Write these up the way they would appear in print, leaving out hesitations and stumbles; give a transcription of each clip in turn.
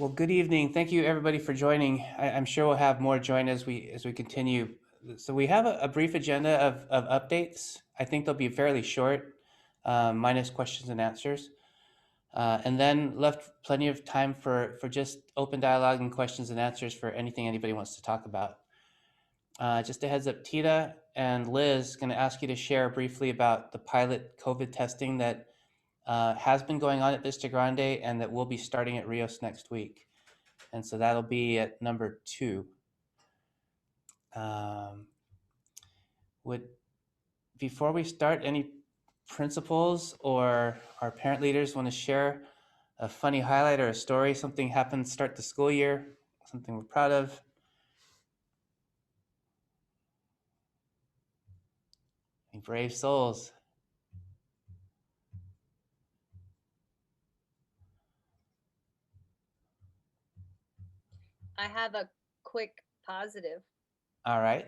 Well, good evening. Thank you, everybody, for joining. I'm sure we'll have more join as we continue. So we have a brief agenda of updates. I think they'll be fairly short, minus questions and answers, and then left plenty of time for just open dialogue and questions and answers for anything anybody wants to talk about. Just a heads up, Tita and Liz going to ask you to share briefly about the pilot COVID testing that has been going on at Vista Grande and that will be starting at Rios next week. And so that'll be at number 2. Um, would Before we start, any principals or our parent leaders want to share a funny highlight or a story, something happened to start the school year, something we're proud of? Any brave souls? I have a quick positive. All right.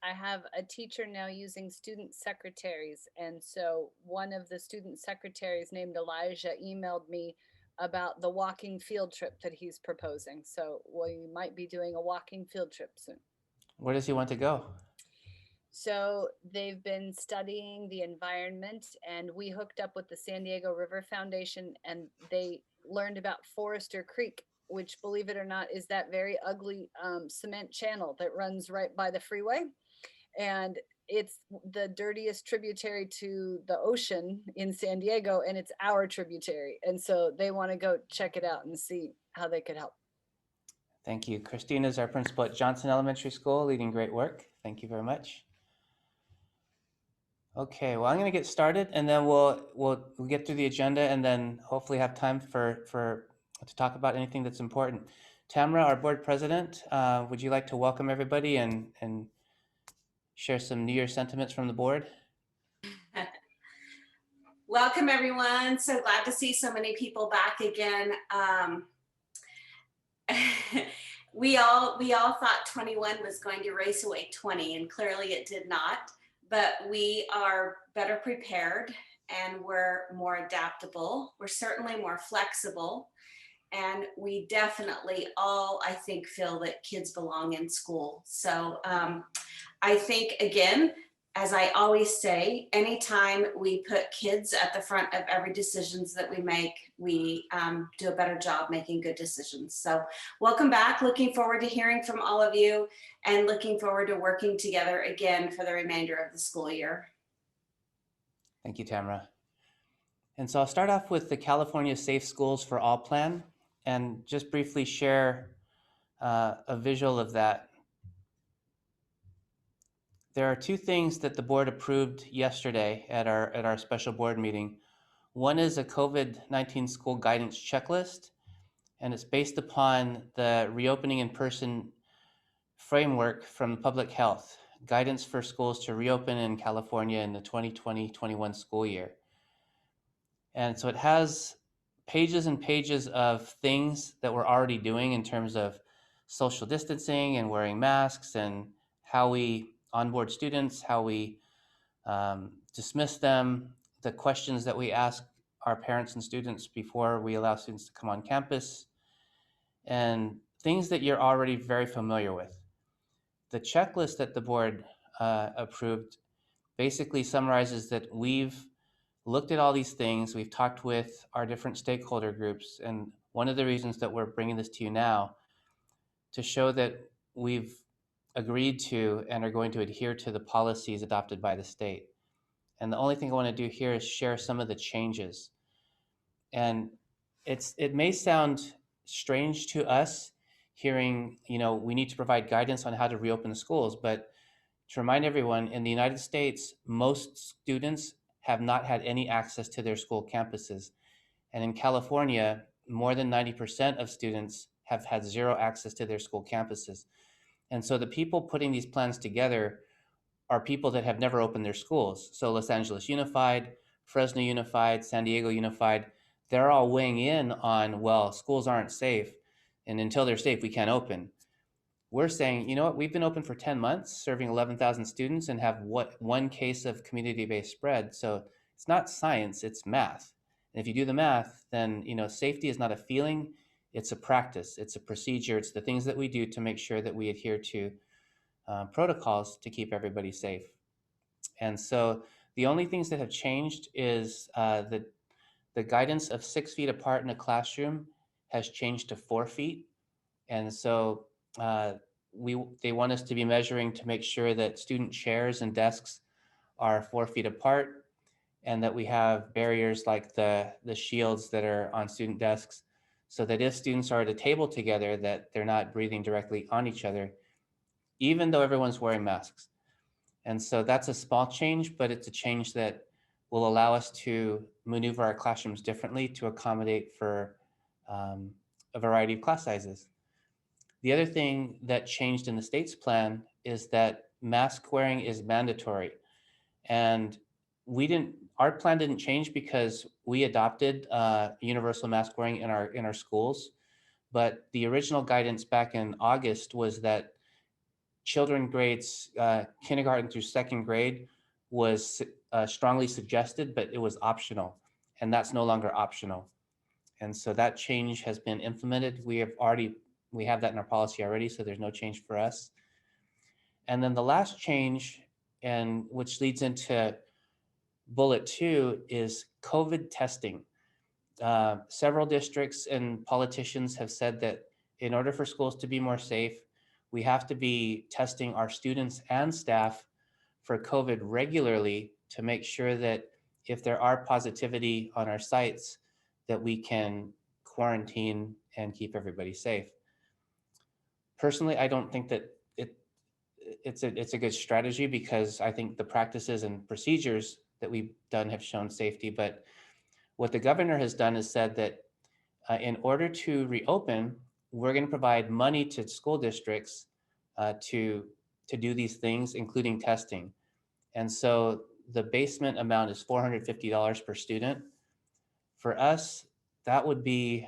I have a teacher now using student secretaries. And so one of the student secretaries named Elijah emailed me about the walking field trip that he's proposing. So we might be doing a walking field trip soon. Where does he want to go? So they've been studying the environment, and we hooked up with the San Diego River Foundation, and they learned about Forester Creek, which, believe it or not, is that very ugly cement channel that runs right by the freeway. And it's the dirtiest tributary to the ocean in San Diego, and it's our tributary. And so they want to go check it out and see how they could help. Thank you. Christina is our principal at Johnson Elementary School, leading great work. Thank you very much. Okay, well, I'm going to get started, and then we'll get through the agenda, and then hopefully have time for to talk about anything that's important. Tamara, our board president, would you like to welcome everybody and share some New Year sentiments from the board? Welcome, everyone. So glad to see so many people back again. We all thought 21 was going to race away 20, and clearly it did not. But we are better prepared, and we're more adaptable. We're certainly more flexible, and we definitely all, I think, feel that kids belong in school. So I think, again, as I always say, anytime we put kids at the front of every decisions that we make, we do a better job making good decisions. So welcome back. Looking forward to hearing from all of you, and looking forward to working together again for the remainder of the school year. Thank you, Tamara. And so I'll start off with the California Safe Schools for All plan, and just briefly share a visual of that. There are 2 things that the board approved yesterday at our special board meeting. One is a COVID-19 school guidance checklist, and it's based upon the reopening in person framework from public health, guidance for schools to reopen in California in the 2020-21 school year. And so it has pages and pages of things that we're already doing in terms of social distancing and wearing masks, and how we onboard students, how we dismiss them, the questions that we ask our parents and students before we allow students to come on campus, and things that you're already very familiar with. The checklist that the board approved basically summarizes that we've looked at all these things, we've talked with our different stakeholder groups, and one of the reasons that we're bringing this to you now to show that we've agreed to and are going to adhere to the policies adopted by the state. And the only thing I want to do here is share some of the changes. And it may sound strange to us hearing, we need to provide guidance on how to reopen the schools, but to remind everyone, in the United States, most students have not had any access to their school campuses. And in California, more than 90% of students have had zero access to their school campuses. And so the people putting these plans together are people that have never opened their schools. So Los Angeles Unified, Fresno Unified, San Diego Unified, they're all weighing in on, well, schools aren't safe, and until they're safe, we can't open. We're saying, you know what, we've been open for 10 months, serving 11,000 students, and have one case of community-based spread. So it's not science, it's math. And if you do the math, then safety is not a feeling, It's a practice, it's a procedure, it's the things that we do to make sure that we adhere to protocols to keep everybody safe. And so the only things that have changed is the guidance of 6 feet apart in a classroom has changed to 4 feet. And so uh, they want us to be measuring to make sure that student chairs and desks are 4 feet apart, and that we have barriers like the shields that are on student desks, so that if students are at a table together, that they're not breathing directly on each other, even though everyone's wearing masks. And so that's a small change, but it's a change that will allow us to maneuver our classrooms differently to accommodate for um, a variety of class sizes. The other thing that changed in the state's plan is that mask wearing is mandatory. And our plan didn't change because we adopted universal mask wearing in our schools. But the original guidance back in August was that children grades kindergarten through second grade was strongly suggested, but it was optional, and that's no longer optional. And so that change has been implemented. We have that in our policy already, so there's no change for us. And then the last change, and which leads into bullet 2, is COVID testing. Several districts and politicians have said that in order for schools to be more safe, we have to be testing our students and staff for COVID regularly to make sure that if there are positivity on our sites, that we can quarantine and keep everybody safe. Personally, I don't think that it's a good strategy, because I think the practices and procedures that we've done have shown safety. But what the governor has done is said that in order to reopen, we're going to provide money to school districts to do these things, including testing. And so the basement amount is $450 per student. For us, that would be,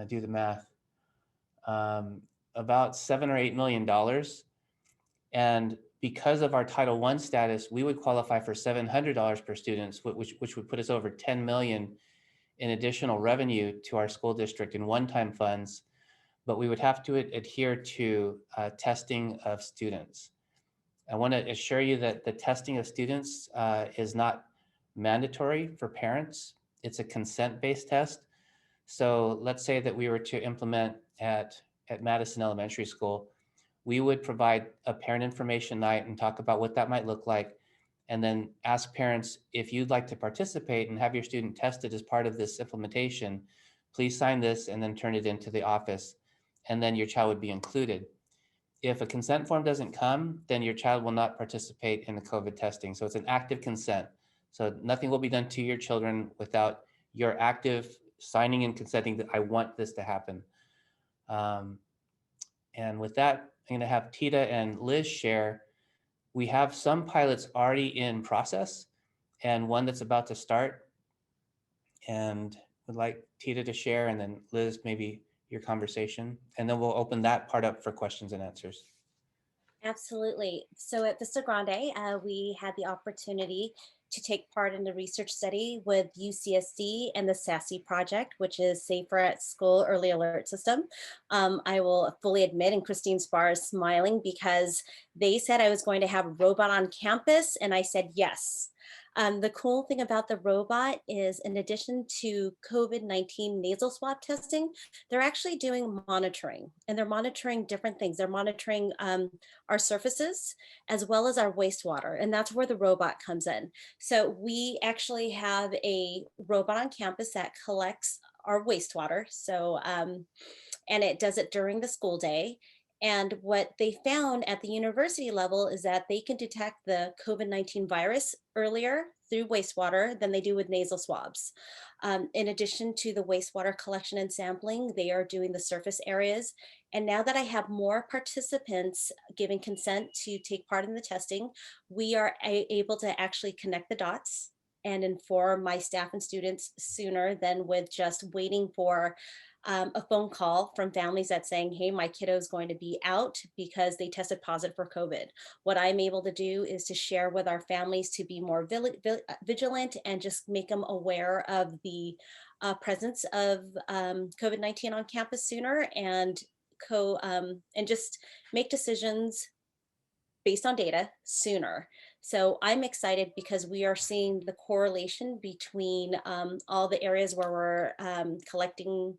do the math, um, about $7 or $8 million. And because of our Title I status, we would qualify for $700 per student, which would put us over 10 million in additional revenue to our school district in one-time funds. But we would have to adhere to testing of students. I want to assure you that the testing of students is not mandatory for parents. It's a consent-based test. So let's say that we were to implement at Madison Elementary School, we would provide a parent information night and talk about what that might look like, and then ask parents, if you'd like to participate and have your student tested as part of this implementation, please sign this and then turn it into the office, and then your child would be included. If a consent form doesn't come, then your child will not participate in the COVID testing. So it's an active consent. So nothing will be done to your children without your active signing and consenting that I want this to happen. And with that, I'm going to have Tita and Liz share. We have some pilots already in process and one that's about to start. And would like Tita to share, and then Liz, maybe your conversation. And then we'll open that part up for questions and answers. Absolutely. So at Vista Grande, we had the opportunity to take part in the research study with UCSD and the SASE project, which is Safer at School Early Alert System. I will fully admit, and Christine Spar is smiling, because they said I was going to have a robot on campus, and I said yes. The cool thing about the robot is, in addition to COVID-19 nasal swab testing, they're actually doing monitoring, and they're monitoring different things. They're monitoring our surfaces as well as our wastewater, and that's where the robot comes in. So we actually have a robot on campus that collects our wastewater. So, and it does it during the school day. And what they found at the university level is that they can detect the COVID-19 virus earlier through wastewater than they do with nasal swabs. In addition to the wastewater collection and sampling, they are doing the surface areas. And now that I have more participants giving consent to take part in the testing, we are able to actually connect the dots and inform my staff and students sooner than with just waiting for a phone call from families that saying, hey, my kiddo is going to be out because they tested positive for COVID. What I'm able to do is to share with our families to be more vigilant and just make them aware of the presence of COVID-19 on campus sooner, and and just make decisions based on data sooner. So I'm excited because we are seeing the correlation between all the areas where we're collecting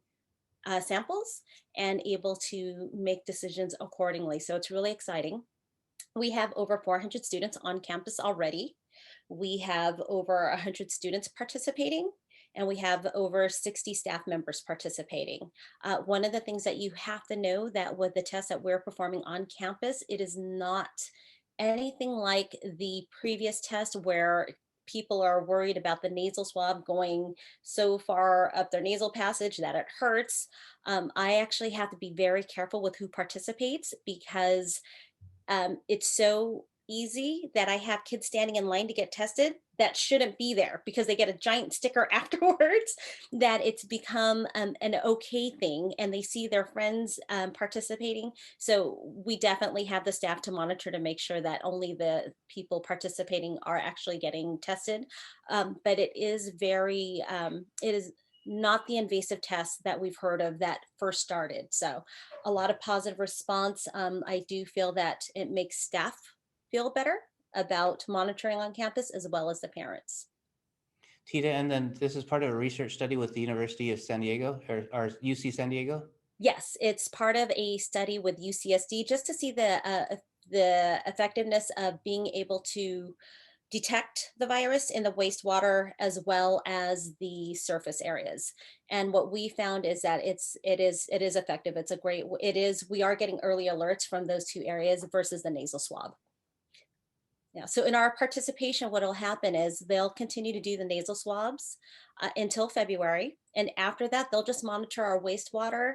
samples and able to make decisions accordingly. So it's really exciting. We have over 400 students on campus already. We have over 100 students participating, and we have over 60 staff members participating. One of the things that you have to know that with the test that we're performing on campus, it is not anything like the previous test where people are worried about the nasal swab going so far up their nasal passage that it hurts. I actually have to be very careful with who participates because it's so easy that I have kids standing in line to get tested that shouldn't be there because they get a giant sticker afterwards that it's become an okay thing and they see their friends participating. So we definitely have the staff to monitor to make sure that only the people participating are actually getting tested. But it is not the invasive test that we've heard of that first started. So a lot of positive response. I do feel that it makes staff feel better about monitoring on campus as well as the parents. Tita, and then this is part of a research study with the University of San Diego or UC San Diego? Yes, it's part of a study with UCSD just to see the effectiveness of being able to detect the virus in the wastewater as well as the surface areas. And what we found is that it is effective. It's a great it is we are getting early alerts from those two areas versus the nasal swab. Yeah, so in our participation, what will happen is they'll continue to do the nasal swabs until February. And after that, they'll just monitor our wastewater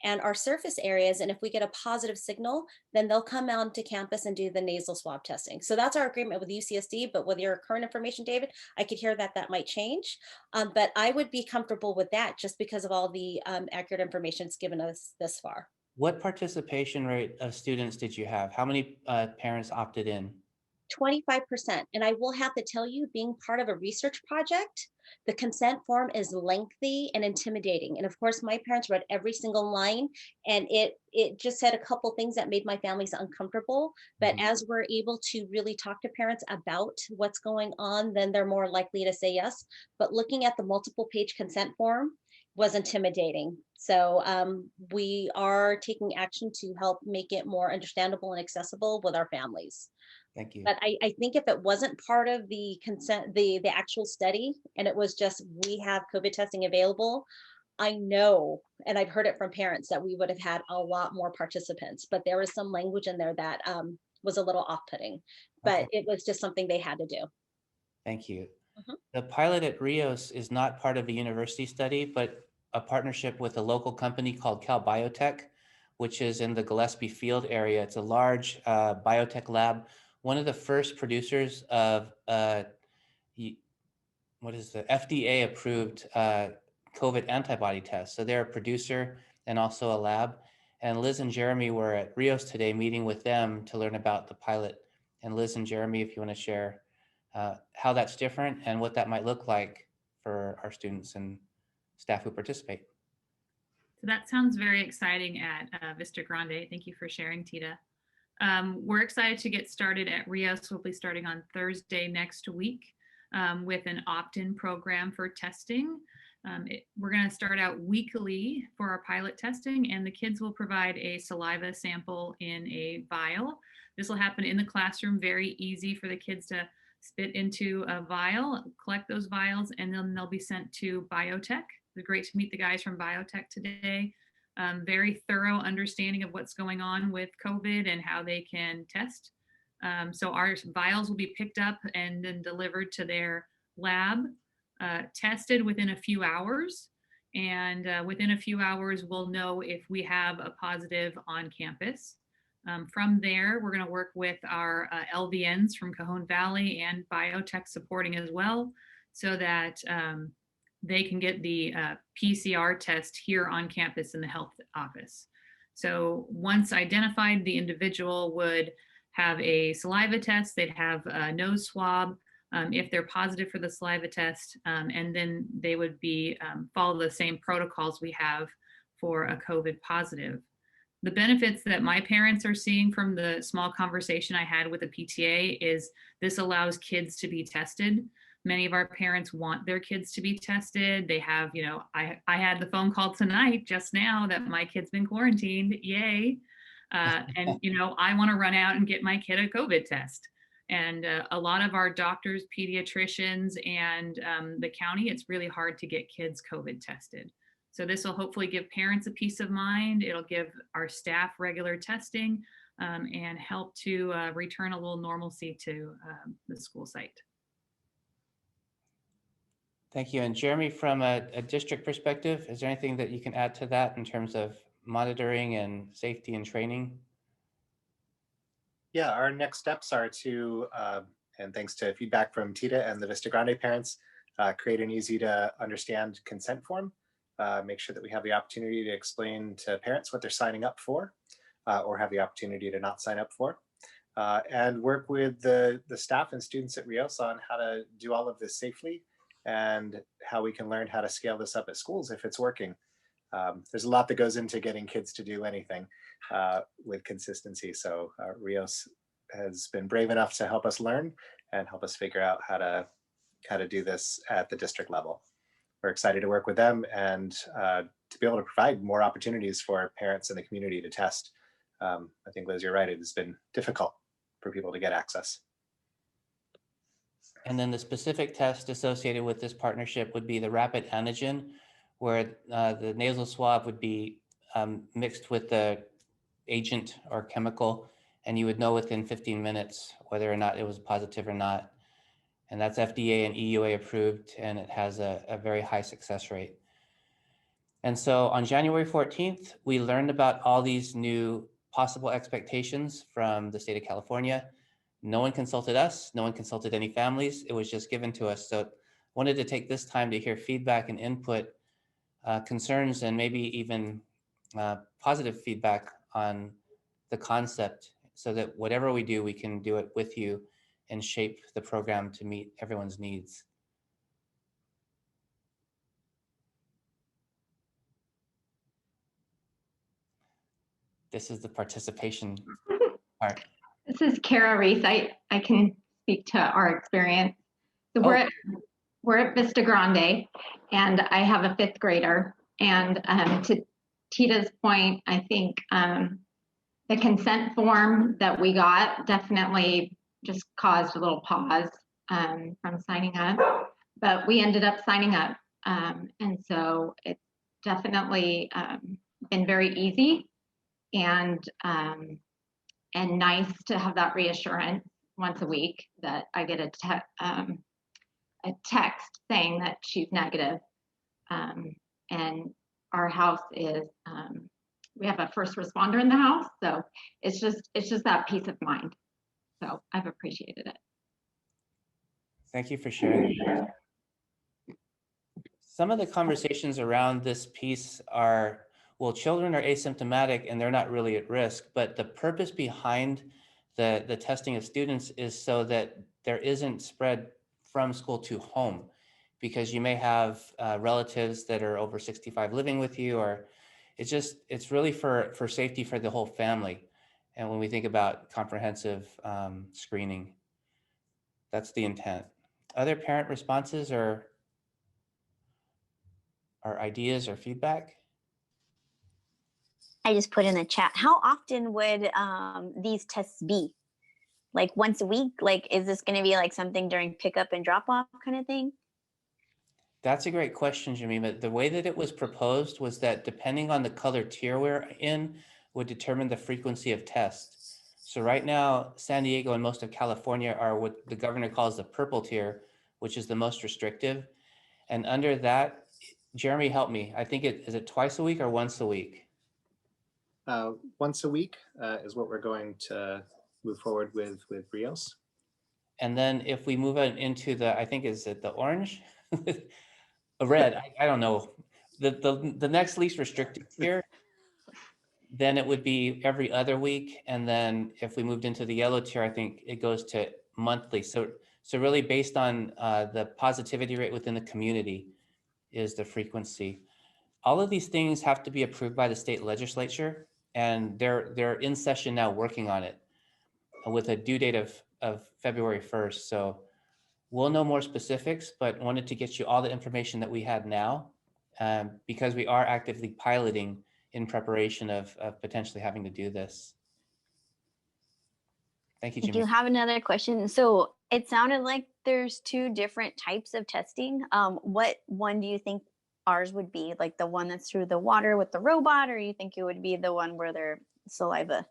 and our surface areas. And if we get a positive signal, then they'll come out to campus and do the nasal swab testing. So that's our agreement with UCSD. But with your current information, David, I could hear that that might change. But I would be comfortable with that just because of all the accurate information it's given us this far. What participation rate of students did you have? How many parents opted in? 25%. And I will have to tell you, being part of a research project, the consent form is lengthy and intimidating. And of course, my parents read every single line, and it just said a couple things that made my families uncomfortable. But Mhm. as we're able to really talk to parents about what's going on, then they're more likely to say yes. But looking at the multiple page consent form was intimidating. So we are taking action to help make it more understandable and accessible with our families. Thank you. But I think if it wasn't part of the consent, the actual study, and it was just we have COVID testing available, I know, and I've heard it from parents that we would have had a lot more participants. But there was some language in there that was a little off-putting, Okay, but it was just something they had to do. thank you. Mhm. The pilot at Rios is not part of a university study, but a partnership with a local company called Cal Biotech, which is in the Gillespie Field area. It's a large biotech lab, one of the first producers of what is the FDA approved COVID antibody test. So they're a producer and also a lab. And Liz and Jeremy were at Rios today meeting with them to learn about the pilot. And Liz and Jeremy, if you want to share how that's different and what that might look like for our students and staff who participate. So that sounds very exciting at Vista Grande. Thank you for sharing, Tita. We're excited to get started at Rios. We'll be starting on Thursday next week with an opt-in program for testing. We're going to start out weekly for our pilot testing, and the kids will provide a saliva sample in a vial. This will happen in the classroom, very easy for the kids to spit into a vial, collect those vials, and then they'll be sent to biotech. It's great to meet the guys from biotech today. Very thorough understanding of what's going on with COVID and how they can test. So our vials will be picked up and then delivered to their lab, tested within a few hours. And within a few hours, we'll know if we have a positive on campus. From there, we're going to work with our LVNs from Cajon Valley and biotech supporting as well, so that they can get the PCR test here on campus in the health office. So once identified, the individual would have a saliva test, they'd have a nose swab if they're positive for the saliva test, and then they would be follow the same protocols we have for a COVID positive. The benefits that my parents are seeing from the small conversation I had with the PTA is this allows kids to be tested. Many of our parents want their kids to be tested. They have, you know, I had the phone call tonight just now that my kid's been quarantined. Yay. And, you know, I want to run out and get my kid a COVID test. And a lot of our doctors, pediatricians, and the county, it's really hard to get kids COVID tested. So this will hopefully give parents a peace of mind. It'll give our staff regular testing and help to return a little normalcy to the school site. Thank you. And Jeremy, from a district perspective, is there anything that you can add to that in terms of monitoring and safety and training? Yeah, our next steps are to, and thanks to feedback from Tita and the Vista Grande parents, create an easy to understand consent form. Make sure that we have the opportunity to explain to parents what they're signing up for, or have the opportunity to not sign up for. And work with the staff and students at Rios on how to do all of this safely and how we can learn how to scale this up at schools if it's working. There's a lot that goes into getting kids to do anything with consistency. So Rios has been brave enough to help us learn and help us figure out how to do this at the district level. We're excited to work with them and to be able to provide more opportunities for parents in the community to test. I think, Liz, you're right. It has been difficult for people to get access. And then the specific test associated with this partnership would be the rapid antigen, where the nasal swab would be mixed with the agent or chemical, and you would know within 15 minutes whether or not it was positive or not. And that's FDA and EUA approved, and it has a very high success rate. And so on January 14th, we learned about all these new possible expectations from the state of California. No one consulted us, no one consulted any families. It was just given to us. So I wanted to take this time to hear feedback and input, concerns, and maybe even positive feedback on the concept, so that whatever we do, we can do it with you and shape the program to meet everyone's needs. This is the participation part. This is Kara Reese. I can speak to our experience. So we're at Vista Grande, and I have a 5th grader. And to Tita's point, I think the consent form that we got definitely just caused a little pause from signing up, but we ended up signing up. And so it's definitely been very easy and nice to have that reassurance once a week that I get a text saying that she's negative. And our house is, we have a first responder in the house, so it's just that peace of mind. So I've appreciated it. Thank you for sharing. Some of the conversations around this piece are, well, children are asymptomatic and they're not really at risk, but the purpose behind the testing of students is so that there isn't spread from school to home, because you may have relatives that are over 65 living with you, or it's really for safety for the whole family. And when we think about comprehensive screening, that's the intent. Other parent responses or ideas or feedback? I just put in the chat, how often would these tests be? Like once a week? Like, is this going to be like something during pickup and drop off kind of thing? That's a great question, Jamima. The way that it was proposed was that depending on the color tier we're in would determine the frequency of tests. So right now, San Diego and most of California are what the governor calls the purple tier, which is the most restrictive. And under that, Jeremy, help me. I think is it twice a week or once a week? Once a week is what we're going to move forward with Rios. And then if we move on into the, I think is it the orange? A red, I don't know. The next least restricted tier, then it would be every other week. And then if we moved into the yellow tier, I think it goes to monthly. So really based on the positivity rate within the community is the frequency. All of these things have to be approved by the state legislature, and they're in session now working on it with a due date of February 1st. So we'll know more specifics, but wanted to get you all the information that we had now, because we are actively piloting in preparation of potentially having to do this. Thank you, I do Jimmy. have another question. So it sounded like there's two different types of testing. What one do you think ours would be? Like the one that's through the water with the robot, or you think it would be the one where they're saliva?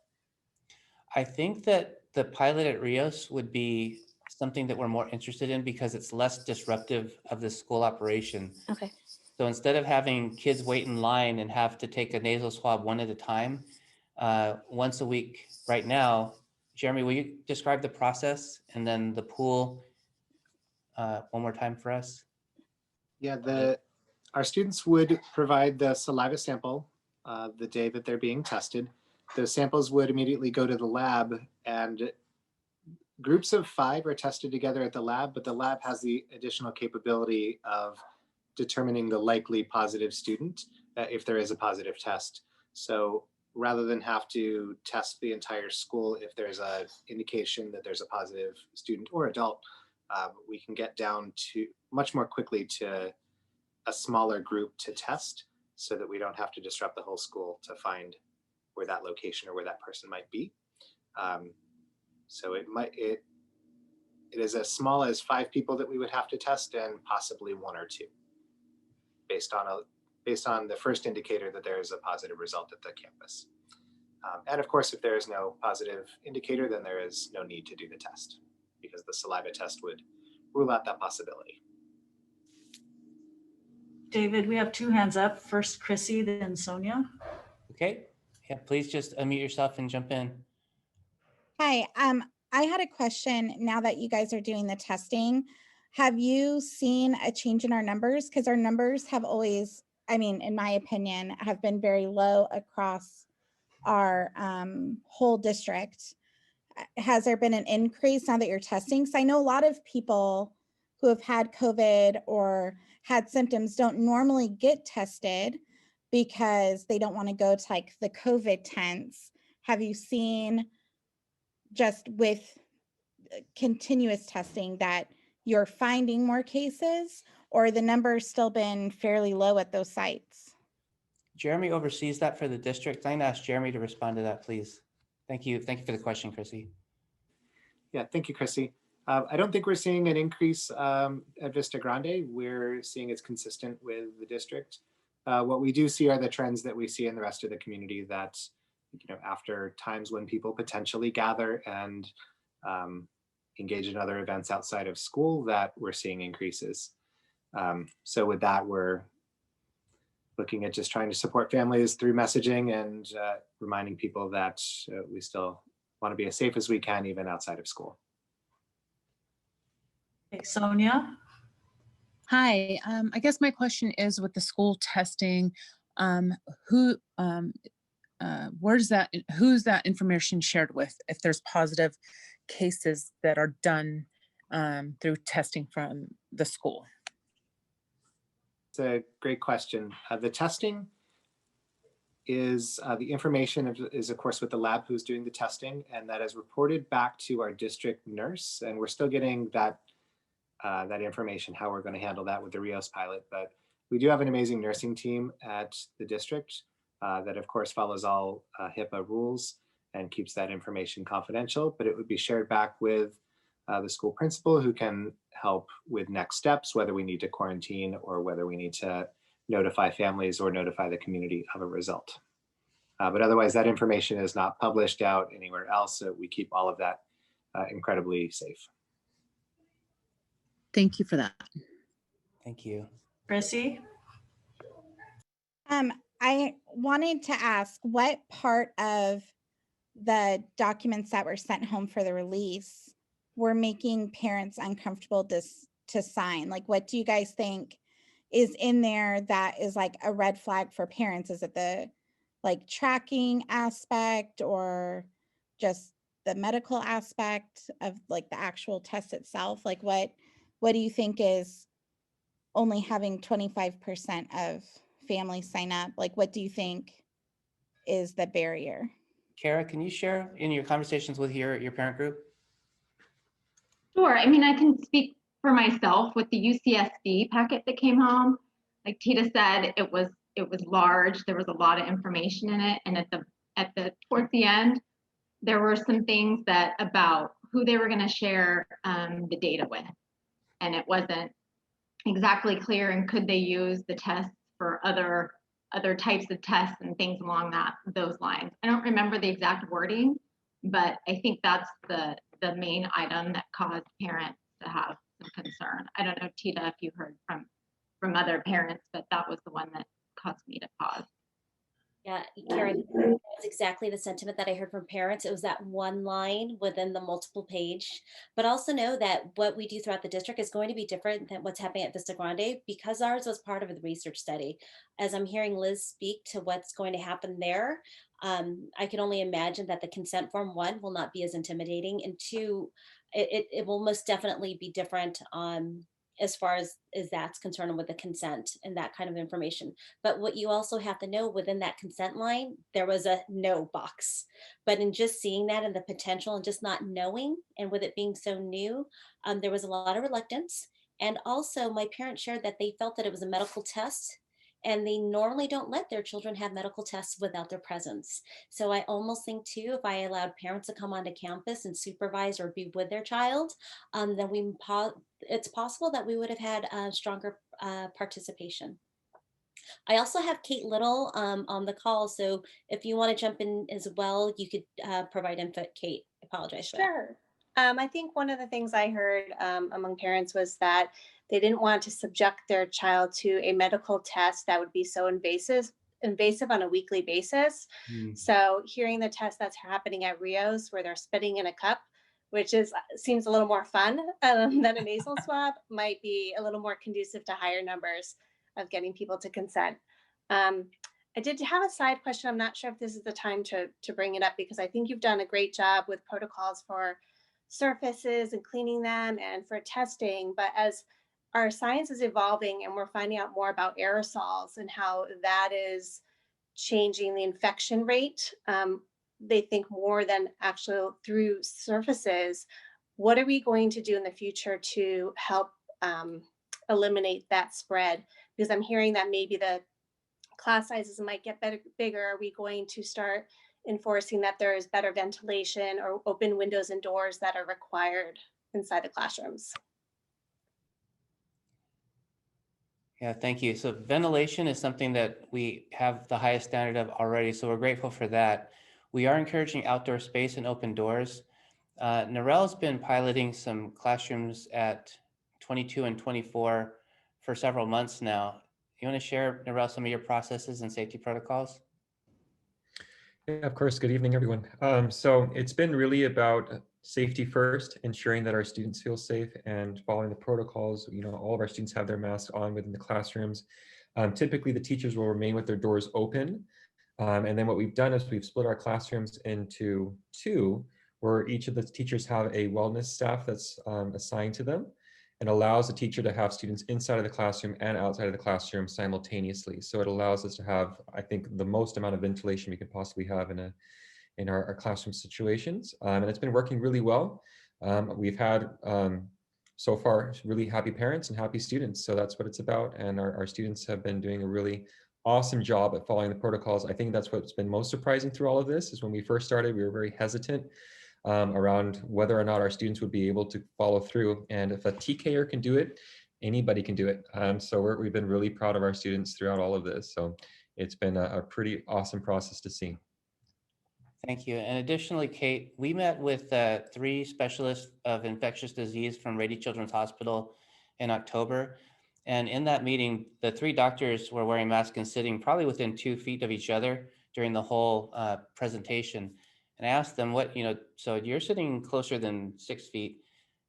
I think that the pilot at Rios would be something that we're more interested in because it's less disruptive of the school operation. Okay. So instead of having kids wait in line and have to take a nasal swab one at a time, once a week right now, Jeremy, will you describe the process and then the pool one more time for us? Yeah, our students would provide the saliva sample the day that they're being tested. Those samples would immediately go to the lab, and groups of 5 are tested together at the lab, but the lab has the additional capability of determining the likely positive student if there is a positive test. So rather than have to test the entire school, if there's an indication that there's a positive student or adult, we can get down to much more quickly to a smaller group to test so that we don't have to disrupt the whole school to find where that location or where that person might be. So it is as small as 5 people that we would have to test, and possibly 1 or 2, based on the first indicator that there is a positive result at the campus. And of course, if there is no positive indicator, then there is no need to do the test, because the saliva test would rule out that possibility. David, we have 2 hands up. First, Chrissy, then Sonia. Okay. Yeah, please just unmute yourself and jump in. Hi, I had a question now that you guys are doing the testing. Have you seen a change in our numbers? Because our numbers have always, I mean, in my opinion, have been very low across our whole district. Has there been an increase now that you're testing? So I know a lot of people who have had COVID or had symptoms don't normally get tested because they don't want to go to like the COVID tents. Have you seen just with continuous testing that you're finding more cases, or the number's still been fairly low at those sites? Jeremy oversees that for the district. I'm going to ask Jeremy to respond to that, please. Thank you. Thank you for the question, Chrissy. Yeah, thank you, Chrissy. I don't think we're seeing an increase at Vista Grande. We're seeing it's consistent with the district. What we do see are the trends that we see in the rest of the community, that after times when people potentially gather and engage in other events outside of school, that we're seeing increases. So with that, we're looking at just trying to support families through messaging and reminding people that we still want to be as safe as we can, even outside of school. Okay, Sonia. Hi, I guess my question is with the school testing, who's that information shared with if there's positive cases that are done through testing from the school? It's a great question. The testing is, the information is of course with the lab who's doing the testing, and that is reported back to our district nurse, and we're still getting that information, how we're going to handle that with the Rios pilot. But we do have an amazing nursing team at the district that of course follows all HIPAA rules and keeps that information confidential, but it would be shared back with the school principal, who can help with next steps, whether we need to quarantine or whether we need to notify families or notify the community of a result. But otherwise, that information is not published out anywhere else, so we keep all of that incredibly safe. Thank you for that. Thank you. Chrissy. I wanted to ask, what part of the documents that were sent home for the release were making parents uncomfortable to sign? Like, what do you guys think is in there that is like a red flag for parents? Is it the like tracking aspect or just the medical aspect of like the actual test itself? Like what do you think is only having 25% of families sign up? Like what do you think is the barrier? Kara, can you share in your conversations with your parent group? Sure. I mean, I can speak for myself with the UCSD packet that came home. Like Tita said, it was large. There was a lot of information in it, and at the towards the end, there were some things that about who they were going to share the data with, and it wasn't exactly clear. And could they use the tests for other types of tests and things along those lines? I don't remember the exact wording, but I think that's the main item that caused parents to have some concern. I don't know, Tita, if you heard from other parents, but that was the one that caused me to pause. Yeah, Karen, that's exactly the sentiment that I heard from parents. It was that one line within the multiple page. But also know that what we do throughout the district is going to be different than what's happening at Vista Grande because ours was part of the research study. As I'm hearing Liz speak to what's going to happen there, I can only imagine that the consent form, one, will not be as intimidating, and two, it will most definitely be different as far as that's concerned with the consent and that kind of information. But what you also have to know within that consent line, there was a no box. But in just seeing that and the potential and just not knowing, and with it being so new, there was a lot of reluctance. And also, my parents shared that they felt that it was a medical test. And they normally don't let their children have medical tests without their presence. So I almost think too, if I allowed parents to come onto campus and supervise or be with their child, then it's possible that we would have had stronger participation. I also have Kate Little on the call, so if you want to jump in as well, you could provide input. Kate, I apologize for that. Sure. I think one of the things I heard among parents was that they didn't want to subject their child to a medical test that would be so invasive on a weekly basis. So hearing the test that's happening at Rios where they're spitting in a cup, which seems a little more fun than a nasal swab, might be a little more conducive to higher numbers of getting people to consent. I did have a side question. I'm not sure if this is the time to bring it up because I think you've done a great job with protocols for surfaces and cleaning them and for testing. But as our science is evolving and we're finding out more about aerosols and how that is changing the infection rate, they think more than actually through surfaces. What are we going to do in the future to help eliminate that spread? Because I'm hearing that maybe the class sizes might get bigger. Are we going to start enforcing that there is better ventilation or open windows and doors that are required inside the classrooms? Yeah, thank you. So ventilation is something that we have the highest standard of already, so we're grateful for that. We are encouraging outdoor space and open doors. Narelle's been piloting some classrooms at 22 and 24 for several months now. You want to share, Narelle, some of your processes and safety protocols? Yeah, of course. Good evening, everyone. So it's been really about safety first, ensuring that our students feel safe and following the protocols. You know, all of our students have their masks on within the classrooms. Typically, the teachers will remain with their doors open. And then what we've done is we've split our classrooms into two, where each of the teachers have a wellness staff that's assigned to them and allows the teacher to have students inside of the classroom and outside of the classroom simultaneously. So it allows us to have, I think, the most amount of ventilation we could possibly have in our classroom situations. And it's been working really well. We've had, so far, really happy parents and happy students. So that's what it's about. And our students have been doing a really awesome job at following the protocols. I think that's what's been most surprising through all of this is when we first started, we were very hesitant around whether or not our students would be able to follow through. And if a TKer can do it, anybody can do it. So we've been really proud of our students throughout all of this. So it's been a pretty awesome process to see. Thank you. And additionally, Kate, we met with 3 specialists of infectious disease from Rady Children's Hospital in October. And in that meeting, the 3 doctors were wearing masks and sitting probably within 2 feet of each other during the whole presentation. And I asked them so you're sitting closer than 6 feet.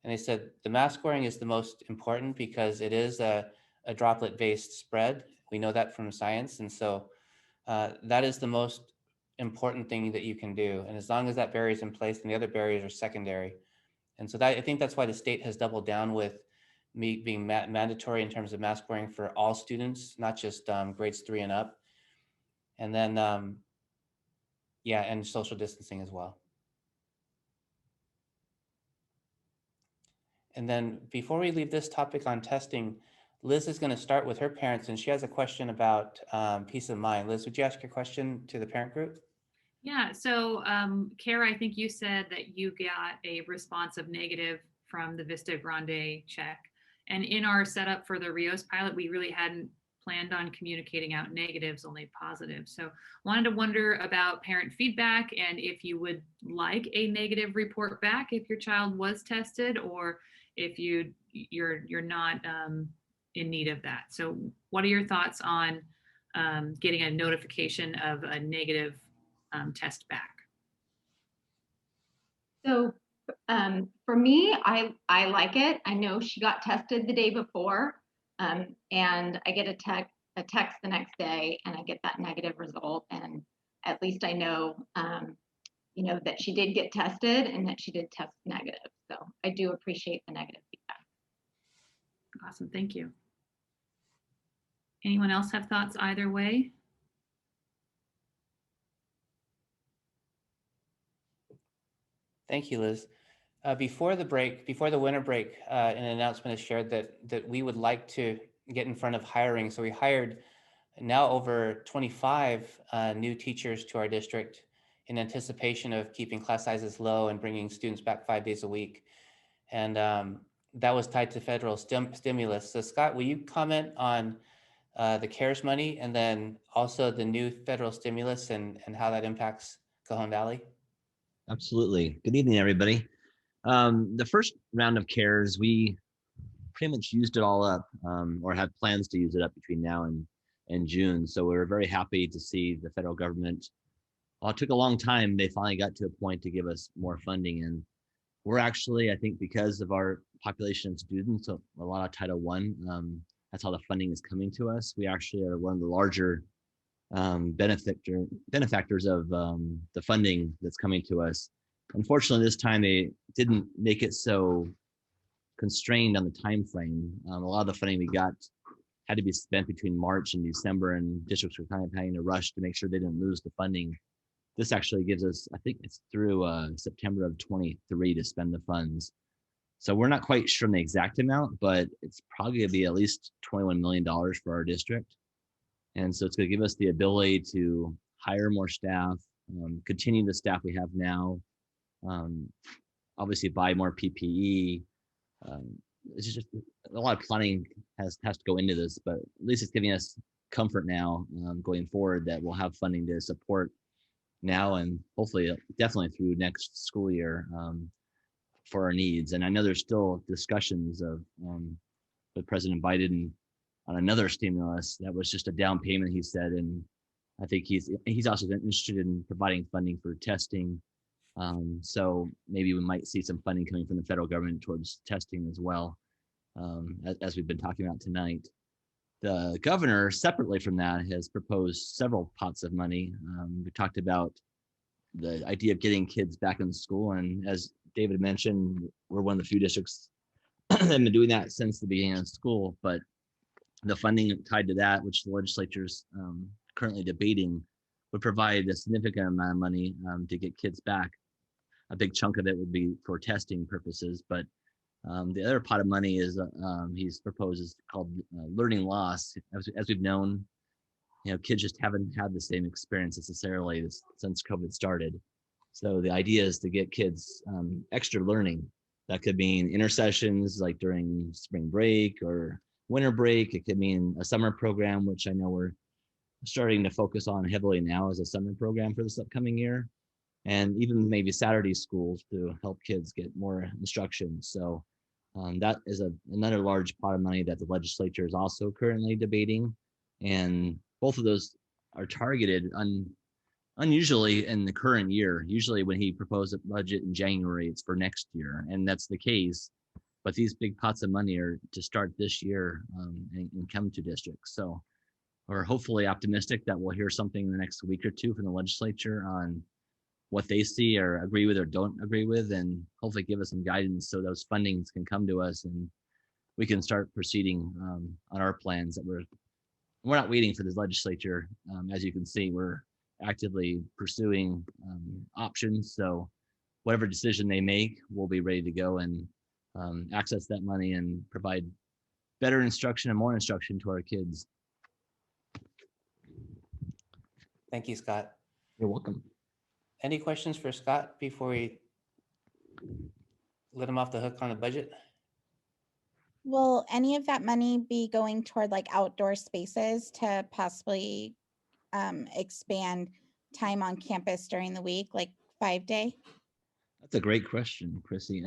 And they said the mask wearing is the most important because it is a a droplet-based spread. We know that from science, and so that is the most important thing that you can do. And as long as that barrier is in place, then the other barriers are secondary. And so that, I think that's why the state has doubled down with being mandatory in terms of mask wearing for all students, not just grades 3 and up. And then, yeah, and social distancing as well. And then before we leave this topic on testing, Liz is going to start with her parents, and she has a question about peace of mind. Liz, would you ask your question to the parent group? Yeah, so Kara, I think you said that you got a response of negative from the Vista Grande check. And in our setup for the Rios pilot, we really hadn't planned on communicating out negatives, only positives. So wanted to wonder about parent feedback and if you would like a negative report back if your child was tested, or if you're not in need of that. So what are your thoughts on getting a notification of a negative test back? So for me, I like it. I know she got tested the day before, and I get a text the next day, and I get that negative result, and at least I know, that she did get tested and that she did test negative. So I do appreciate the negative feedback. Awesome, thank you. Anyone else have thoughts either way? Thank you, Liz. Before the winter break, an announcement is shared that we would like to get in front of hiring. So we hired now over 25 new teachers to our district in anticipation of keeping class sizes low and bringing students back 5 days a week. And that was tied to federal stimulus. So Scott, will you comment on the CARES money and then also the new federal stimulus and how that impacts Cajon Valley? Absolutely. Good evening, everybody. The first round of CARES, we pretty much used it all up, or had plans to use it up between now and June. So we were very happy to see the federal government. Well, it took a long time. They finally got to a point to give us more funding. And we're actually, I think, because of our population of students, so a lot of Title I, that's how the funding is coming to us. We actually are one of the larger benefactors of the funding that's coming to us. Unfortunately, this time they didn't make it so constrained on the time frame. A lot of the funding we got had to be spent between March and December, and districts were kind of having to rush to make sure they didn't lose the funding. This actually gives us, I think it's through September of 23 to spend the funds. So we're not quite sure on the exact amount, but it's probably going to be at least $21 million for our district. And so it's going to give us the ability to hire more staff, continue the staff we have now, obviously buy more PPE. It's just a lot of planning has to go into this, but at least it's giving us comfort now going forward that we'll have funding to support now and hopefully definitely through next school year for our needs. And I know there's still discussions of with President Biden on another stimulus that was just a down payment, he said, and I think he's also interested in providing funding for testing. So maybe we might see some funding coming from the federal government towards testing as well, as we've been talking about tonight. The governor, separately from that, has proposed several pots of money. We talked about the idea of getting kids back in school, and as David mentioned, we're one of the few districts that have been doing that since the beginning of school, but the funding tied to that, which the legislature's currently debating, would provide a significant amount of money to get kids back. A big chunk of it would be for testing purposes, but the other pot of money is he's proposed is called learning loss. As we've known, kids just haven't had the same experience necessarily since COVID started. So the idea is to get kids extra learning. That could mean intersessions like during spring break or winter break. It could mean a summer program, which I know we're starting to focus on heavily now as a summer program for this upcoming year. And even maybe Saturday schools to help kids get more instruction. So that is another large pot of money that the legislature is also currently debating. And both of those are targeted unusually in the current year. Usually when he proposed a budget in January, it's for next year. And that's the case. but these big pots of money are to start this year and come to districts. So we're hopefully optimistic that we'll hear something in the next week or two from the legislature on what they see or agree with or don't agree with, and hopefully give us some guidance so those fundings can come to us and we can start proceeding on our plans that we're not waiting for this legislature. As you can see, we're actively pursuing options. So whatever decision they make, we'll be ready to go and access that money and provide better instruction and more instruction to our kids. Thank you, Scott. You're welcome. Any questions for Scott before we let him off the hook on the budget? Will any of that money be going toward like outdoor spaces to possibly expand time on campus during the week, like 5-day? That's a great question, Chrissy.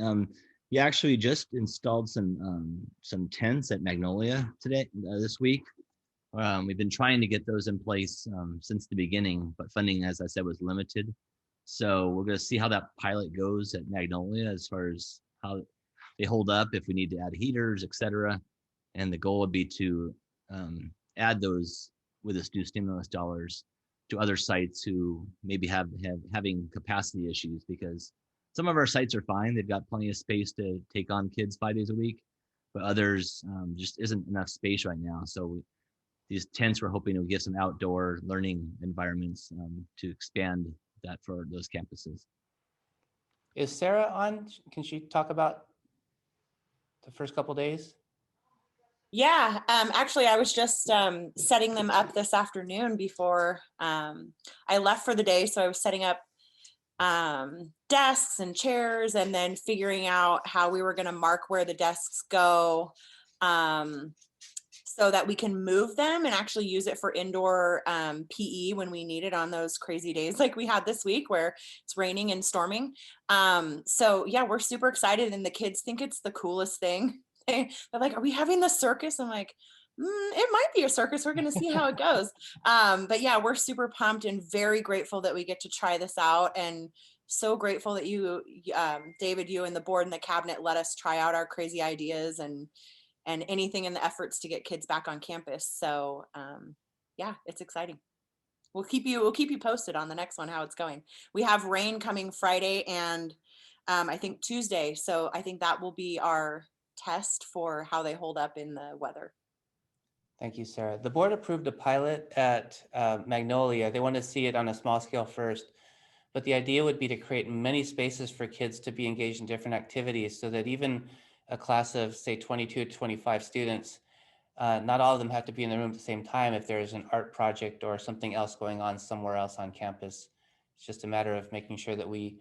We actually just installed some tents at Magnolia today, this week. We've been trying to get those in place since the beginning, but funding, as I said, was limited. So we're going to see how that pilot goes at Magnolia as far as how they hold up, if we need to add heaters, etc. And the goal would be to add those with this new stimulus dollars to other sites who maybe having capacity issues, because some of our sites are fine. They've got plenty of space to take on kids 5 days a week, but others just isn't enough space right now. So these tents, we're hoping to get some outdoor learning environments to expand that for those campuses. Is Sarah on? Can she talk about the first couple days? Yeah, actually, I was just setting them up this afternoon before I left for the day. So I was setting up desks and chairs and then figuring out how we were going to mark where the desks go so that we can move them and actually use it for indoor PE when we need it on those crazy days like we had this week where it's raining and storming. So yeah, we're super excited and the kids think it's the coolest thing. They're like, are we having the circus? I'm like, it might be a circus. We're going to see how it goes. But yeah, we're super pumped and very grateful that we get to try this out, and so grateful that you, David, you and the board and the cabinet let us try out our crazy ideas and anything in the efforts to get kids back on campus. So yeah, it's exciting. We'll keep you posted on the next one, how it's going. We have rain coming Friday and I think Tuesday. So I think that will be our test for how they hold up in the weather. Thank you, Sarah. The board approved a pilot at Magnolia. They want to see it on a small scale first, but the idea would be to create many spaces for kids to be engaged in different activities so that even a class of, say, 22 to 25 students, not all of them have to be in the room at the same time if there's an art project or something else going on somewhere else on campus. It's just a matter of making sure that we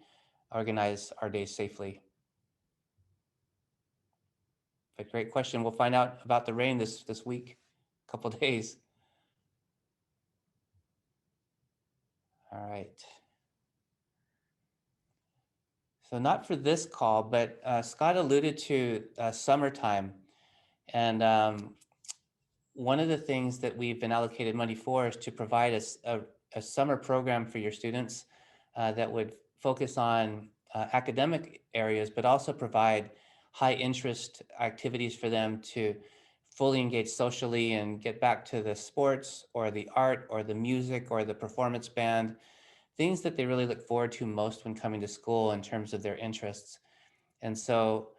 organize our days safely. But great question. We'll find out about the rain this week, a couple of days. All right. So not for this call, but Scott alluded to summertime. And one of the things that we've been allocated money for is to provide a summer program for your students that would focus on academic areas, but also provide high interest activities for them to fully engage socially and get back to the sports or the art or the music or the performance band, things that they really look forward to most when coming to school in terms of their interests. And so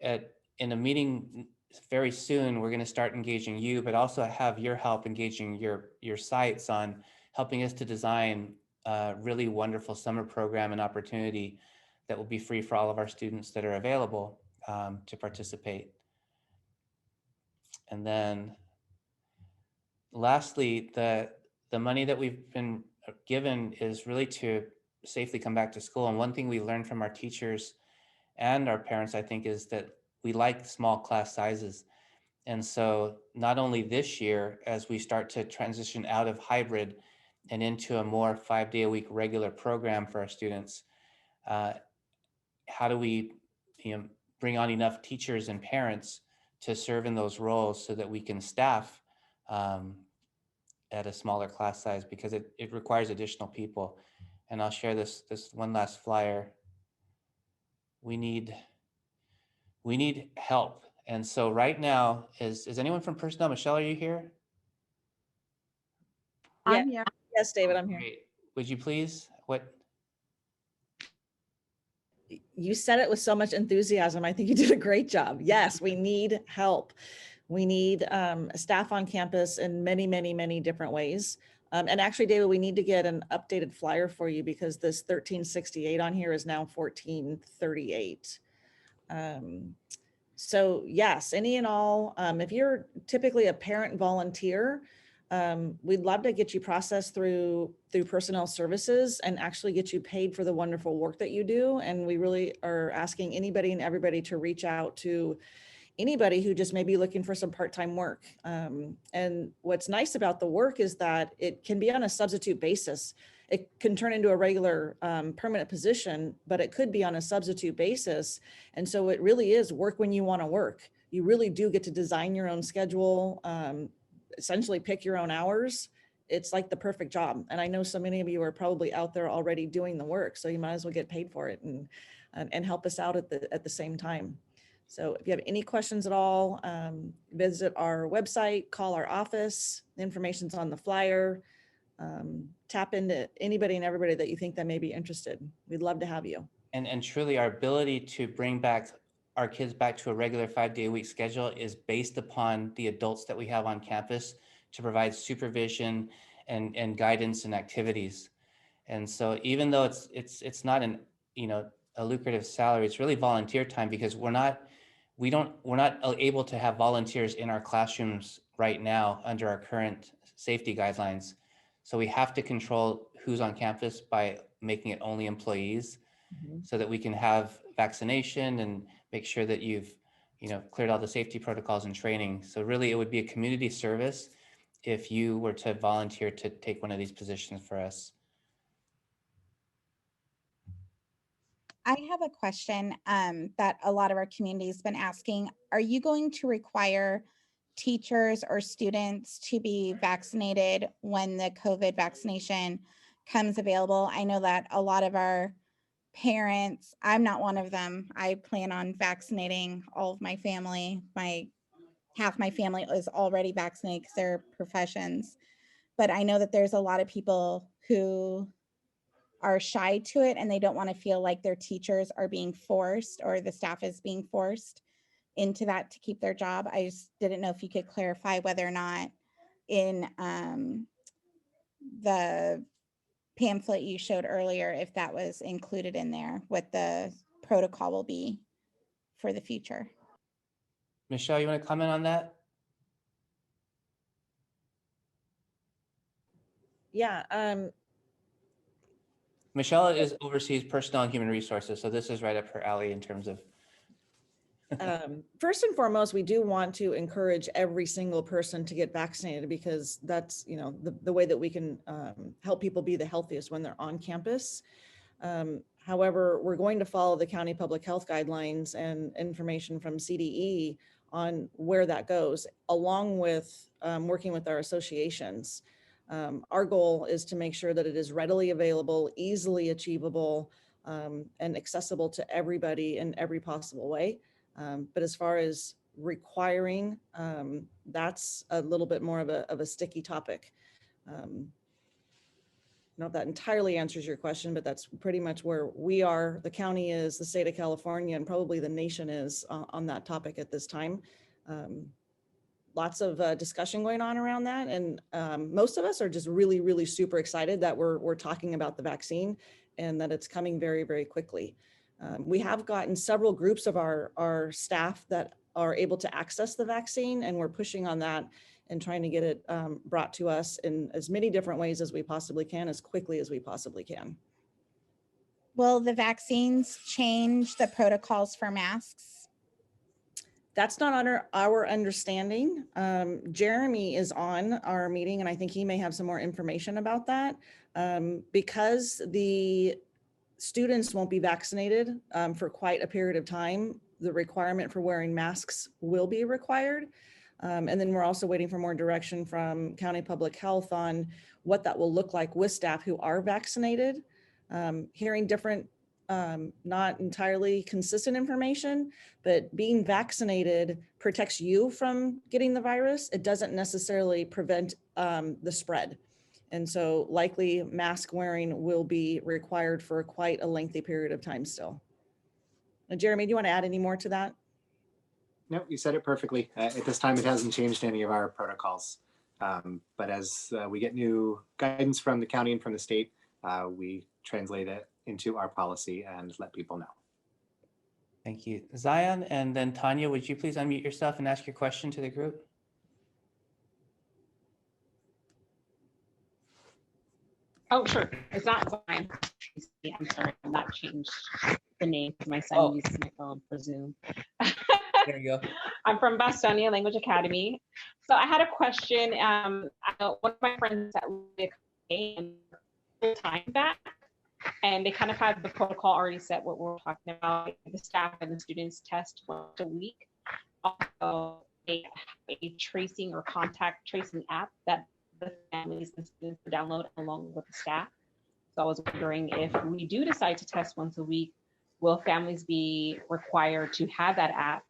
in a meeting very soon, we're going to start engaging you, but also have your help engaging your sites on helping us to design a really wonderful summer program and opportunity that will be free for all of our students that are available to participate. And then lastly, the money that we've been given is really to safely come back to school. And one thing we learned from our teachers and our parents, I think, is that we like small class sizes. And so not only this year, as we start to transition out of hybrid and into a more 5-day-a-week regular program for our students, how do we bring on enough teachers and parents to serve in those roles so that we can staff at a smaller class size, because it requires additional people. And I'll share this one last flyer. We need we need help. And so right now, is anyone from personnel? Michelle, are you here? Yeah. I'm here. Yes, David, I'm here. Great. Would you please? What? You said it with so much enthusiasm. I think you did a great job. Yes, we need help. We need staff on campus in many, many, many different ways. And actually, David, we need to get an updated flyer for you because this 1368 on here is now 1438. So yes, any and all, if you're typically a parent volunteer, we'd love to get you processed through personnel services and actually get you paid for the wonderful work that you do. And we really are asking anybody and everybody to reach out to anybody who just may be looking for some part-time work. And what's nice about the work is that it can be on a substitute basis. It can turn into a regular permanent position, but it could be on a substitute basis. And so it really is work when you want to work. You really do get to design your own schedule, essentially pick your own hours. It's like the perfect job. And I know so many of you are probably out there already doing the work, so you might as well get paid for it and help us out at the same time. So if you have any questions at all, visit our website, call our office. The information's on the flyer. Tap into anybody and everybody that you think that may be interested. We'd love to have you. And truly our ability to bring back our kids back to a regular 5-day-a-week schedule is based upon the adults that we have on campus to provide supervision and guidance and activities. And so even though it's not an, a lucrative salary, it's really volunteer time because we're not able to have volunteers in our classrooms right now under our current safety guidelines. So we have to control who's on campus by making it only employees so that we can have vaccination and make sure that you've, cleared all the safety protocols and training. So really it would be a community service if you were to volunteer to take one of these positions for us. I have a question that a lot of our community has been asking. Are you going to require teachers or students to be vaccinated when the COVID vaccination comes available? I know that a lot of our parents, I'm not one of them. I plan on vaccinating all of my family. Half my family is already vaccinated because they're professions. But I know that there's a lot of people who are shy to it and they don't want to feel like their teachers are being forced or the staff is being forced into that to keep their job. I just didn't know if you could clarify whether or not in the pamphlet you showed earlier, if that was included in there, what the protocol will be for the future. Michelle, you want to comment on that? Yeah. Michelle oversees personnel and human resources, so this is right up her alley in terms of. First and foremost, we do want to encourage every single person to get vaccinated because that's, the way that we can help people be the healthiest when they're on campus. However, we're going to follow the county public health guidelines and information from CDE on where that goes, along with working with our associations. Our goal is to make sure that it is readily available, easily achievable, and accessible to everybody in every possible way. But as far as requiring, that's a little bit more of a sticky topic. I don't know if that entirely answers your question, but that's pretty much where we are. The county is, the state of California, and probably the nation is on that topic at this time. Lots of discussion going on around that. And most of us are just really, really super excited that we're talking about the vaccine and that it's coming very, very quickly. We have gotten several groups of our staff that are able to access the vaccine, and we're pushing on that and trying to get it brought to us in as many different ways as we possibly can, as quickly as we possibly can. Will the vaccines change the protocols for masks? That's not under our understanding. Jeremy is on our meeting, and I think he may have some more information about that. Because the students won't be vaccinated for quite a period of time, the requirement for wearing masks will be required. And then we're also waiting for more direction from County Public Health on what that will look like with staff who are vaccinated. Hearing different not entirely consistent information, but being vaccinated protects you from getting the virus. It doesn't necessarily prevent the spread. And so likely mask wearing will be required for quite a lengthy period of time still. Jeremy, do you want to add any more to that? No, you said it perfectly. At this time, it hasn't changed any of our protocols. But as we get new guidance from the county and from the state, we translate it into our policy and let people know. Thank you. Zion, and then Tanya, would you please unmute yourself and ask your question to the group? Oh, sure. It's not Zion. I'm sorry, I'm not changed the name because my son uses my phone for Zoom. There you go. I'm from Bastonia Language Academy. So I had a question. I know one of my friends that time back, and they kind of had the protocol already set what we're talking about. The staff and the students test once a week. Also, a tracing or contact tracing app that the families and students download along with the staff. So I was wondering if we do decide to test once a week, will families be required to have that app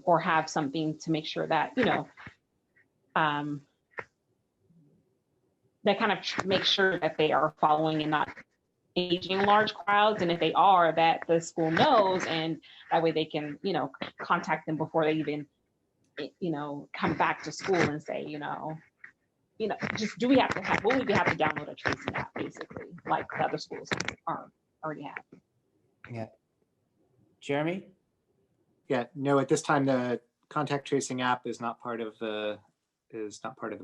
or have something to make sure that, you know, that kind of make sure that they are following and not engaging large crowds, and if they are, that the school knows, and that way they can, you know, contact them before they even, you know, come back to school and say, you know, just will we have to download a tracing app basically, like the other schools already have? Yeah. Jeremy? Yeah, no, at this time, the contact tracing app is not part of the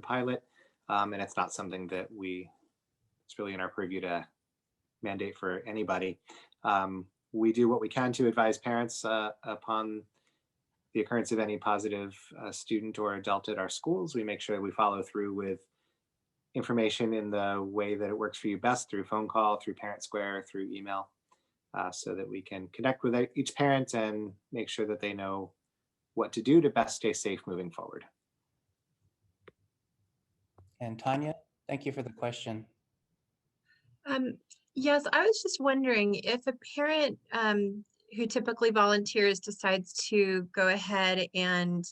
pilot. And it's not something that it's really in our purview to mandate for anybody. We do what we can to advise parents upon the occurrence of any positive student or adult at our schools. We make sure that we follow through with information in the way that it works for you best, through phone call, through Parent Square, through email, so that we can connect with each parent and make sure that they know what to do to best stay safe moving forward. And Tanya, thank you for the question. Yes, I was just wondering if a parent who typically volunteers decides to go ahead and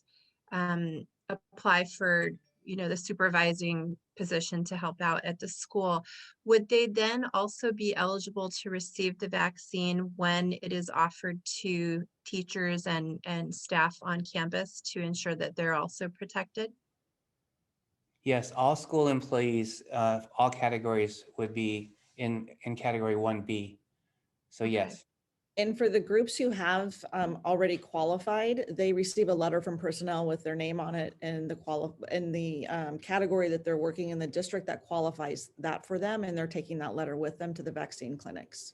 apply for, you know, the supervising position to help out at the school, would they then also be eligible to receive the vaccine when it is offered to teachers and staff on campus to ensure that they're also protected? Yes, all school employees, all categories would be in category 1B. So yes. And for the groups who have already qualified, they receive a letter from personnel with their name on it and the category that they're working in the district that qualifies that for them, and they're taking that letter with them to the vaccine clinics.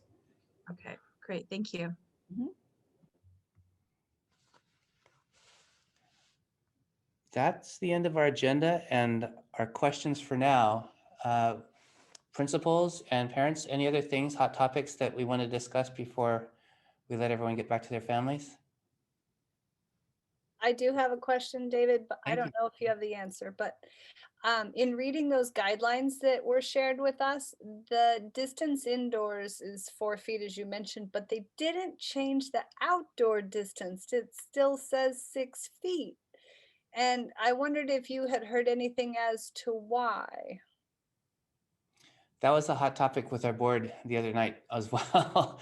Okay, great, thank you. Mm-hmm. That's the end of our agenda and our questions for now. Principals and parents, any other things, hot topics that we want to discuss before we let everyone get back to their families? I do have a question, David, but I don't know if you have the answer. But in reading those guidelines that were shared with us, the distance indoors is 4 feet, as you mentioned, but they didn't change the outdoor distance. It still says 6 feet. And I wondered if you had heard anything as to why. That was a hot topic with our board the other night as well.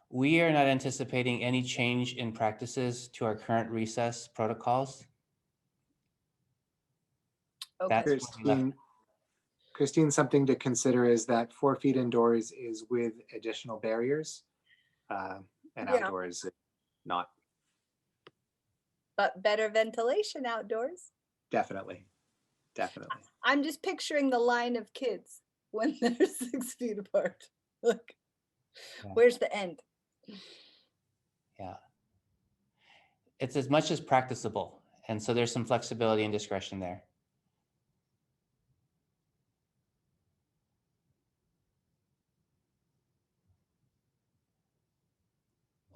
We are not anticipating any change in practices to our current recess protocols. Okay. Christine, something to consider is that 4 feet indoors is with additional barriers, and outdoors not. But better ventilation outdoors. Definitely. I'm just picturing the line of kids when they're 6 feet apart. Look, where's the end? Yeah. It's as much as practicable. And so there's some flexibility and discretion there.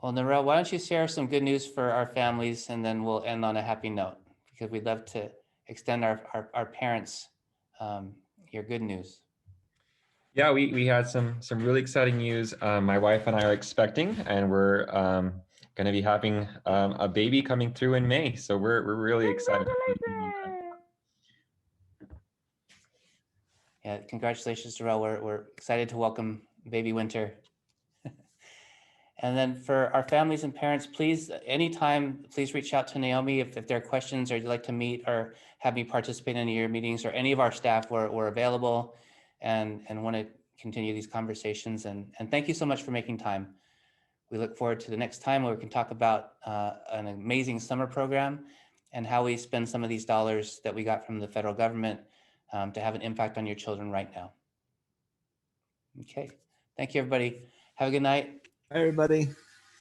Well, Narelle, why don't you share some good news for our families, and then we'll end on a happy note, because we'd love to extend our parents your good news. Yeah, we had some really exciting news. My wife and I are expecting, and we're going to be having a baby coming through in May. So we're really excited. Yeah, congratulations, Darrell. We're excited to welcome baby Winter. And then for our families and parents, please, anytime, please reach out to Naomi if there are questions or you'd like to meet or have me participate in any of your meetings, or any of our staff. We're available and want to continue these conversations. And thank you so much for making time. We look forward to the next time where we can talk about an amazing summer program and how we spend some of these dollars that we got from the federal government to have an impact on your children right now. Okay, thank you, everybody. Have a good night. Bye, everybody.